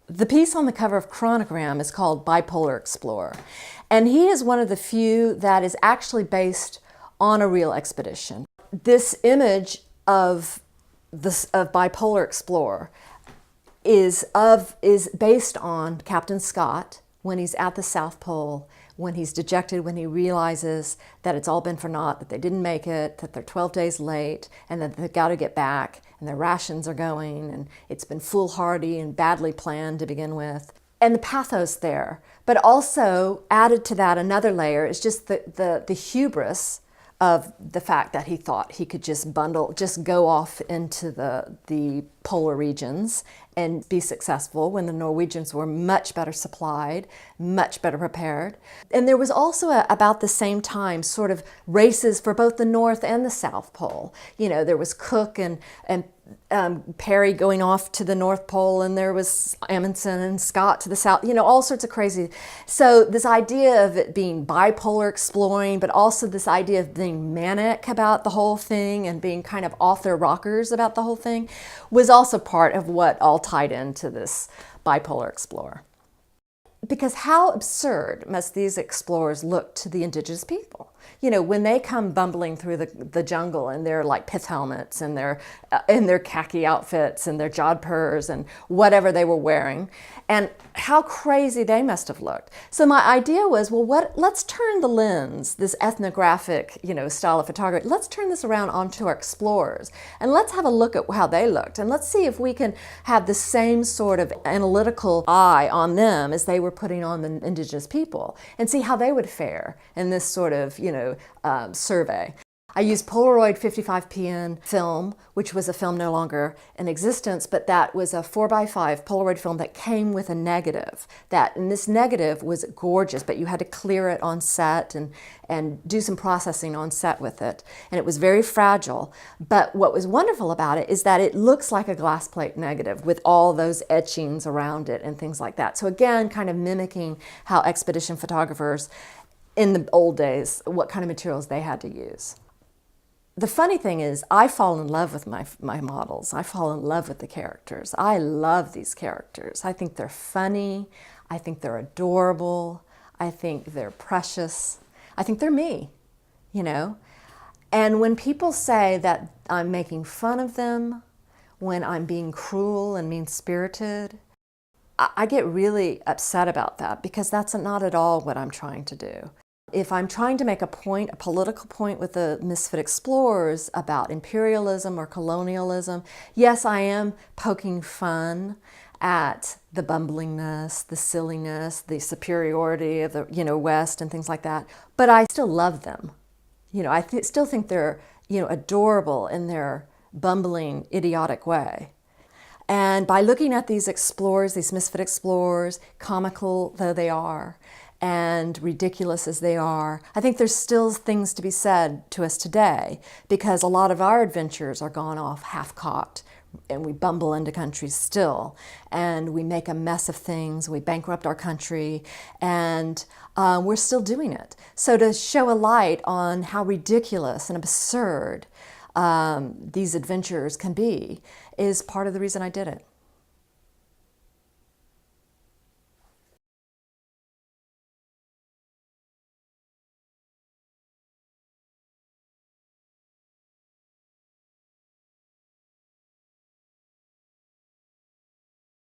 The piece on the cover of Chronogram is called Bipolar Explorer, and he is one of the few that is actually based on a real expedition. This image of Bipolar Explorer is based on Captain Scott when he's at the South Pole, when he's dejected, when he realizes that it's all been for naught, that they didn't make it, that they're 12 days late, and that they've got to get back, and their rations are going, and it's been foolhardy and badly planned to begin with. And the pathos there. But also added to that, another layer is just the hubris of the fact that he thought he could just go off into the polar regions and be successful when the Norwegians were much better supplied, much better prepared. And there was also about the same time sort of races for both the North and the South Pole. You know, there was Cook and Perry going off to the North Pole, and there was Amundsen and Scott to the South, you know, all sorts of crazy. So this idea of it being bipolar exploring, but also this idea of being manic about the whole thing and being kind of off their rockers about the whole thing was also part of what all tied into this bipolar explorer. Because how absurd must these explorers look to the indigenous people? You know, when they come bumbling through the jungle in their like pith helmets and their khaki outfits and their jodhpurs and whatever they were wearing, and how crazy they must have looked. So my idea was, well, let's turn the lens, this ethnographic, you know, style of photography, let's turn this around onto our explorers, and let's have a look at how they looked, and let's see if we can have the same sort of analytical eye on them as they were putting on the indigenous people, and see how they would fare in this sort of, you know, survey. I used Polaroid 55PN film, which was a film no longer in existence, but that was a 4x5 Polaroid film that came with a negative. And this negative was gorgeous, but you had to clear it on set and do some processing on set with it. And it was very fragile. But what was wonderful about it is that it looks like a glass plate negative with all those etchings around it and things like that. So again, kind of mimicking how expedition photographers in the old days, what kind of materials they had to use. The funny thing is, I fall in love with my models. I fall in love with the characters. I love these characters. I think they're funny. I think they're adorable. I think they're precious. I think they're me, you know? And when people say that I'm making fun of them, when I'm being cruel and mean-spirited, I get really upset about that, because that's not at all what I'm trying to do. If I'm trying to make a point, a political point with the Misfit Explorers about imperialism or colonialism, yes, I am poking fun at the bumblingness, the silliness, the superiority of the, you know, West and things like that. But I still love them. You know, I still think they're, you know, adorable in their bumbling, idiotic way. And by looking at these explorers, these Misfit Explorers, comical though they are, and ridiculous as they are, I think there's still things to be said to us today, because a lot of our adventures are gone off half-cocked, and we bumble into countries still, and we make a mess of things, we bankrupt our country, and we're still doing it. So to show a light on how ridiculous and absurd these adventures can be is part of the reason I did it.